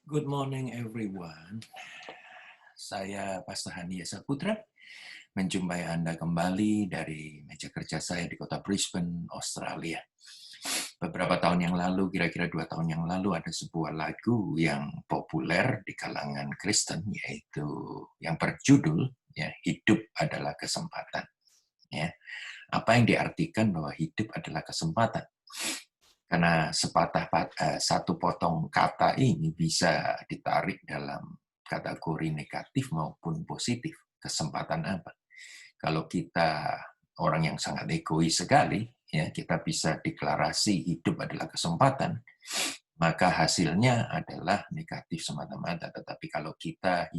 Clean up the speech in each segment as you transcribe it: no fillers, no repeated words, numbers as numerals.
Good morning everyone. Saya Pastor Hani Saputra, menjumpai Anda kembali dari meja kerja saya di kota Brisbane, Australia. Beberapa tahun yang lalu, kira-kira 2 tahun yang lalu, ada sebuah lagu yang populer di kalangan Kristen, yaitu yang berjudul Hidup Adalah Kesempatan. Ya. Apa yang diartikan bahwa hidup adalah kesempatan? Karena satu potong kata ini bisa ditarik dalam kategori negatif maupun positif. Kesempatan apa? Kalau kita orang yang sangat egois sekali, ya kita bisa deklarasi hidup adalah kesempatan, maka hasilnya adalah negatif semata-mata. Tetapi kalau kita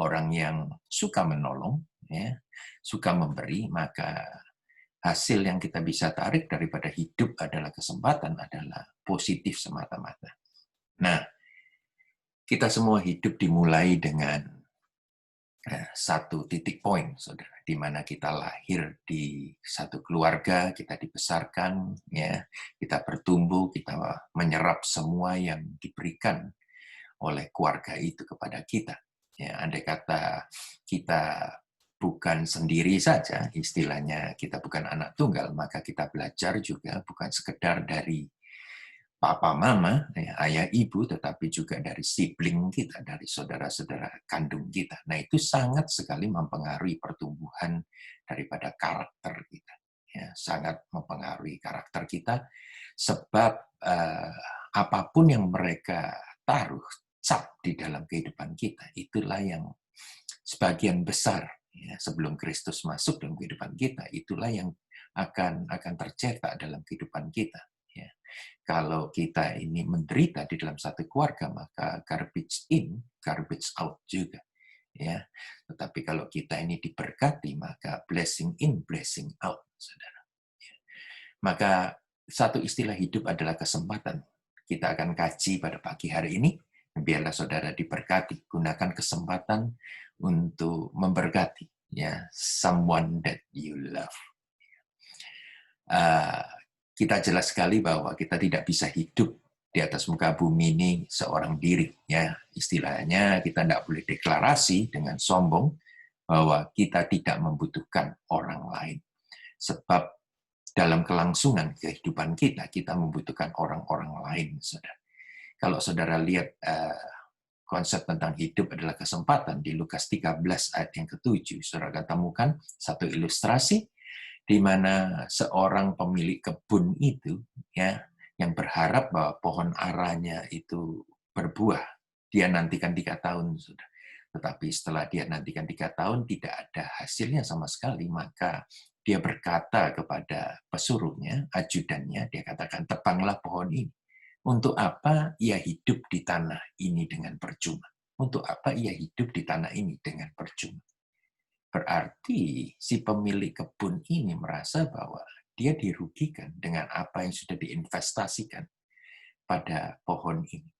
orang yang suka menolong, ya, suka memberi, maka hasil yang kita bisa tarik daripada hidup adalah kesempatan adalah positif semata-mata. Nah, kita semua hidup dimulai dengan satu titik poin, saudara, di mana kita lahir di satu keluarga, kita dibesarkan, ya, kita bertumbuh, kita menyerap semua yang diberikan oleh keluarga itu kepada kita. Ya, andai kata kita bukan sendiri saja, istilahnya kita bukan anak tunggal, maka kita belajar juga bukan sekedar dari papa mama, ya, ayah ibu, tetapi juga dari sibling kita, dari saudara-saudara kandung kita. Nah, itu sangat sekali mempengaruhi pertumbuhan daripada karakter kita. Ya, sangat mempengaruhi karakter kita, sebab apapun yang mereka taruh cap di dalam kehidupan kita, itulah yang sebagian besar, ya, sebelum Kristus masuk dalam kehidupan kita, itulah yang akan tercetak dalam kehidupan kita. Ya. Kalau kita ini menderita di dalam satu keluarga, maka garbage in, garbage out juga. Ya. Tetapi kalau kita ini diberkati, maka blessing in, blessing out, saudara. Ya. Maka satu istilah hidup adalah kesempatan. Kita akan kaji pada pagi hari ini. Biarlah saudara diberkati. Gunakan kesempatan untuk memberkati, ya, someone that you love. Uh, kita jelas sekali bahwa kita tidak bisa hidup di atas muka bumi ini seorang diri. Ya, istilahnya kita tidak boleh deklarasi dengan sombong bahwa kita tidak membutuhkan orang lain. Sebab dalam kelangsungan kehidupan kita, kita membutuhkan orang-orang lain. Saudara. Kalau saudara lihat konsep tentang hidup adalah kesempatan di Lukas 13 ayat yang ke-7, saudara akan temukan satu ilustrasi di mana seorang pemilik kebun itu, ya, yang berharap bahwa pohon aranya itu berbuah. Dia nantikan 3 tahun, sudah. Tetapi setelah dia nantikan 3 tahun tidak ada hasilnya sama sekali, maka dia berkata kepada pesuruhnya, ajudannya, dia katakan, tebanglah pohon ini. Untuk apa ia hidup di tanah ini dengan percuma? Untuk apa ia hidup di tanah ini dengan percuma? Berarti si pemilik kebun ini merasa bahwa dia dirugikan dengan apa yang sudah diinvestasikan pada pohon ini.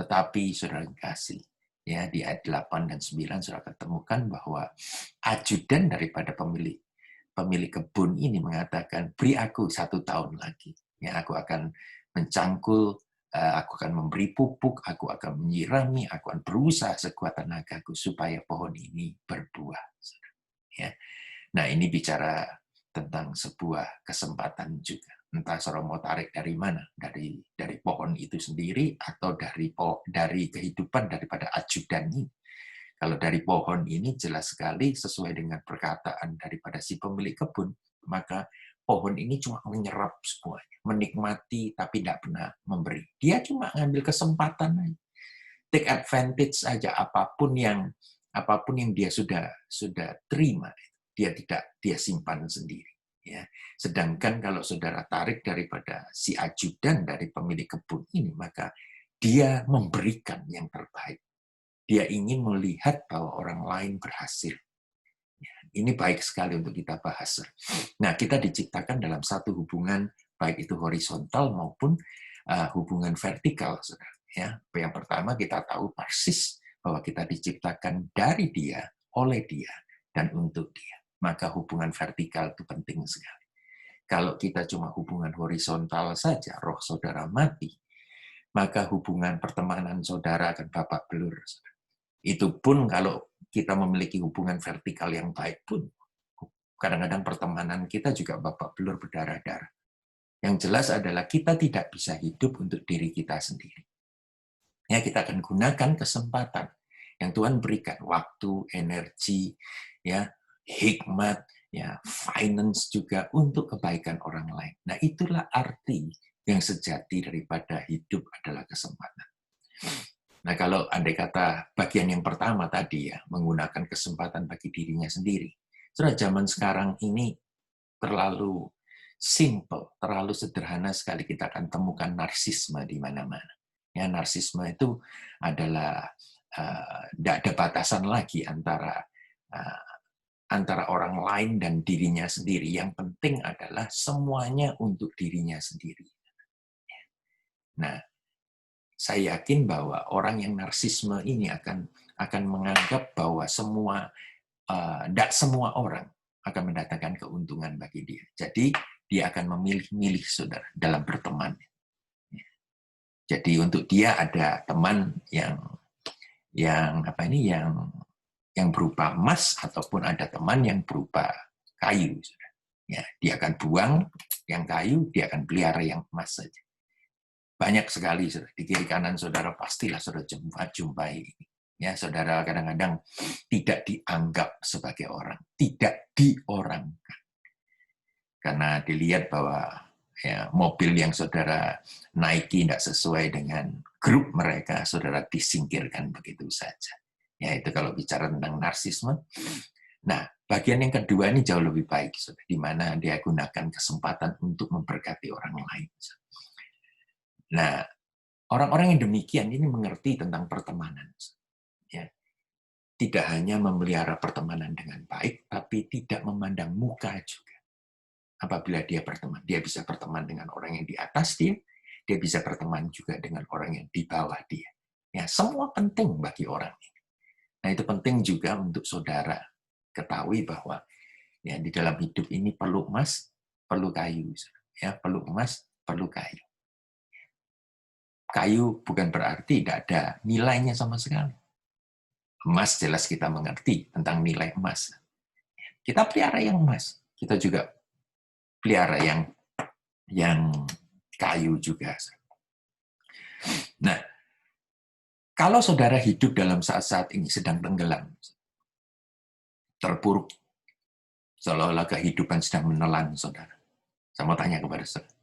Tetapi saudara kasih, ya, di ayat 8 dan 9 saudara ketemukan bahwa ajudan daripada pemilik kebun ini mengatakan, beri aku 1 tahun lagi. Ya, aku akan mencangkul, aku akan memberi pupuk, aku akan menyirami, aku akan berusaha sekuat tenagaku supaya pohon ini berbuah. Ya. Nah, ini bicara tentang sebuah kesempatan juga. Entah saudara mau tarik dari mana, dari pohon itu sendiri atau dari kehidupan daripada ajudan ini. Kalau dari pohon ini jelas sekali sesuai dengan perkataan daripada si pemilik kebun, maka pohon ini cuma menyerap semuanya, menikmati tapi tidak pernah memberi. Dia cuma ngambil kesempatan aja. Take advantage aja apapun yang dia sudah terima, dia simpan sendiri. Ya. Sedangkan kalau saudara tarik daripada si ajudan dari pemilik kebun ini, maka dia memberikan yang terbaik. Dia ingin melihat bahwa orang lain berhasil. Ya, ini baik sekali untuk kita bahas. Nah, kita diciptakan dalam satu hubungan, baik itu horizontal maupun hubungan vertikal, saudara. Ya, yang pertama kita tahu persis bahwa kita diciptakan dari dia, oleh dia, dan untuk dia. Maka hubungan vertikal itu penting sekali. Kalau kita cuma hubungan horizontal saja, roh saudara mati, maka hubungan pertemanan saudara akan babak belur. Itu pun kalau kita memiliki hubungan vertikal yang baik pun, kadang-kadang pertemanan kita juga babak belur berdarah-darah. Yang jelas adalah kita tidak bisa hidup untuk diri kita sendiri. Ya, kita akan gunakan kesempatan yang Tuhan berikan, waktu, energi, ya, hikmat, ya, finance juga untuk kebaikan orang lain. Nah, itulah arti yang sejati daripada hidup adalah kesempatan. Nah, kalau andai kata bagian yang pertama tadi ya, menggunakan kesempatan bagi dirinya sendiri. Sudah zaman sekarang ini terlalu simple, terlalu sederhana sekali kita akan temukan narsisme di mana-mana. Ya, narsisme itu adalah tidak ada batasan lagi antara orang lain dan dirinya sendiri. Yang penting adalah semuanya untuk dirinya sendiri. Nah, saya yakin bahwa orang yang narsisme ini akan menganggap bahwa tidak semua orang akan mendatangkan keuntungan bagi dia. Jadi dia akan memilih-milih, saudara, dalam berteman. Jadi untuk dia ada teman yang berupa emas ataupun ada teman yang berupa kayu. Saudara. Ya, dia akan buang yang kayu, dia akan pelihara yang emas saja. Banyak sekali, saudara. Di kiri kanan saudara pastilah saudara jumpai. Ya, saudara kadang-kadang tidak dianggap sebagai orang, tidak diorangkan. Karena dilihat bahwa ya, mobil yang saudara naiki tidak sesuai dengan grup mereka, saudara disingkirkan begitu saja. Ya, itu kalau bicara tentang narsisme. Nah, bagian yang kedua ini jauh lebih baik, saudara, di mana dia gunakan kesempatan untuk memberkati orang lain. Nah, orang-orang yang demikian ini mengerti tentang pertemanan. Ya. Tidak hanya memelihara pertemanan dengan baik, tapi tidak memandang muka juga. Apabila dia berteman, dia bisa berteman dengan orang yang di atas dia bisa berteman juga dengan orang yang di bawah dia. Ya, semua penting bagi orang ini. Nah, itu penting juga untuk saudara ketahui bahwa ya di dalam hidup ini perlu emas, perlu kayu. Ya, perlu emas, perlu kayu. Kayu bukan berarti tidak ada nilainya sama sekali. Emas jelas kita mengerti tentang nilai emas. Kita pelihara yang emas, kita juga pelihara yang kayu juga. Nah, kalau saudara hidup dalam saat-saat ini sedang tenggelam, terpuruk, seolah-olah kehidupan sedang menelan saudara. Saya mau tanya kepada saudara.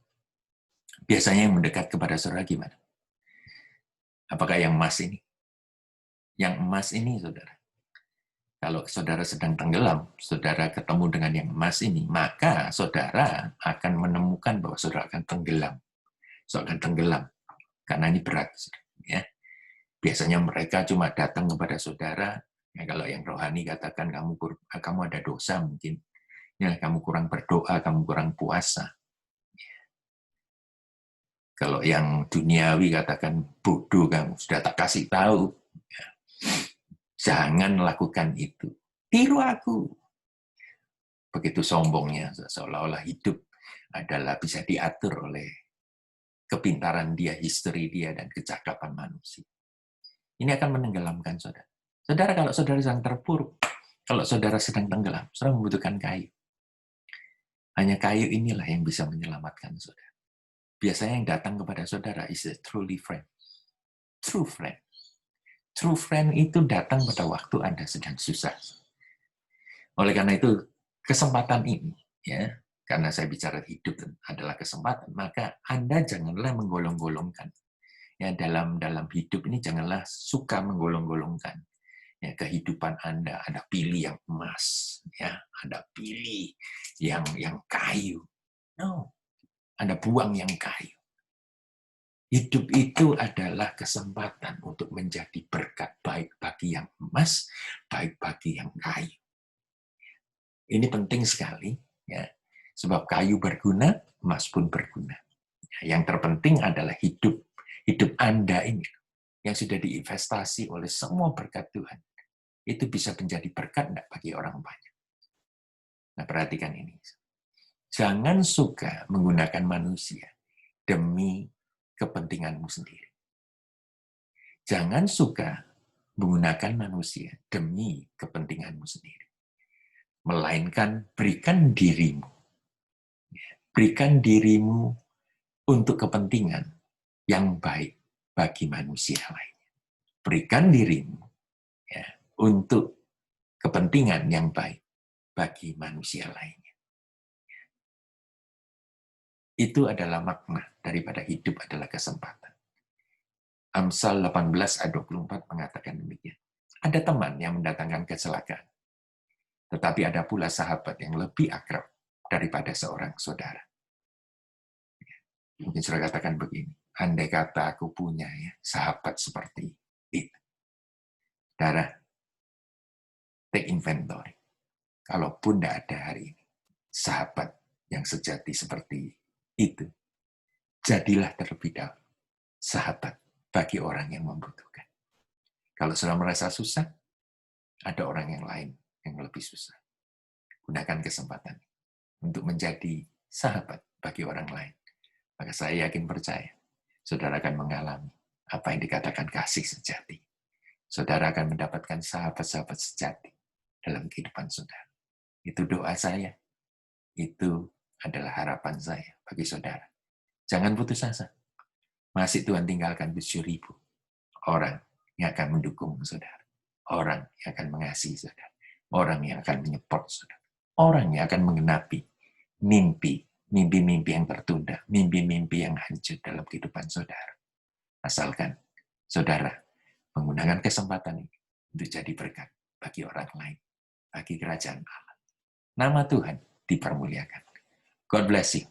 Biasanya yang mendekat kepada saudara gimana? Apakah yang emas ini? Yang emas ini, saudara. Kalau saudara sedang tenggelam, saudara ketemu dengan yang emas ini, maka saudara akan menemukan bahwa saudara akan tenggelam. Saudara akan tenggelam. Karena ini berat. Ya. Biasanya mereka cuma datang kepada saudara, ya, kalau yang rohani katakan kamu ada dosa mungkin, ya, kamu kurang berdoa, kamu kurang puasa. Kalau yang duniawi katakan bodoh kamu, sudah tak kasih tahu. Ya. Jangan lakukan itu. Tiru aku. Begitu sombongnya, seolah-olah hidup adalah bisa diatur oleh kepintaran dia, history dia, dan kecakapan manusia. Ini akan menenggelamkan saudara. Saudara, kalau saudara sedang terpuruk, kalau saudara sedang tenggelam, saudara membutuhkan kayu. Hanya kayu inilah yang bisa menyelamatkan saudara. Biasanya yang datang kepada saudara is a truly friend. True friend. True friend itu datang pada waktu Anda sedang susah. Oleh karena itu, kesempatan ini, ya, karena saya bicara hidup adalah kesempatan, maka Anda janganlah menggolong-golongkan. Ya, dalam hidup ini janganlah suka menggolong-golongkan. Ya, kehidupan Anda pilih yang emas, ya, Anda pilih yang kayu. No, Anda buang yang kayu. Hidup itu adalah kesempatan untuk menjadi berkat, baik bagi yang emas, baik bagi yang kayu. Ini penting sekali, ya, sebab kayu berguna, emas pun berguna. Yang terpenting adalah hidup Anda ini, yang sudah diinvestasi oleh semua berkat Tuhan. Itu bisa menjadi berkat enggak bagi orang banyak. Nah, perhatikan ini. Jangan suka menggunakan manusia demi kepentinganmu sendiri. Jangan suka menggunakan manusia demi kepentinganmu sendiri. Melainkan berikan dirimu. Berikan dirimu untuk kepentingan yang baik bagi manusia lainnya. Berikan dirimu ya, untuk kepentingan yang baik bagi manusia lainnya. Itu adalah makna daripada hidup adalah kesempatan. Amsal 18 ayat 24 mengatakan demikian. Ada teman yang mendatangkan kecelakaan, tetapi ada pula sahabat yang lebih akrab daripada seorang saudara. Mungkin saudara katakan begini, andai kata aku punya ya sahabat seperti itu. Saudara, take inventory. Kalaupun tidak ada hari ini, sahabat yang sejati seperti itu, jadilah terlebih dahulu sahabat bagi orang yang membutuhkan. Kalau saudara merasa susah, ada orang yang lain yang lebih susah. Gunakan kesempatan untuk menjadi sahabat bagi orang lain. Maka saya yakin percaya, saudara akan mengalami apa yang dikatakan kasih sejati. Saudara akan mendapatkan sahabat-sahabat sejati dalam kehidupan saudara. Itu doa saya. Itu adalah harapan saya bagi saudara. Jangan putus asa. Masih Tuhan tinggalkan 7.000 orang yang akan mendukung saudara. Orang yang akan mengasihi saudara. Orang yang akan menyupport saudara. Orang yang akan mengenapi mimpi-mimpi yang tertunda, mimpi-mimpi yang hancur dalam kehidupan saudara. Asalkan saudara menggunakan kesempatan ini untuk jadi berkat bagi orang lain, bagi kerajaan Allah. Nama Tuhan dipermuliakan. God bless you.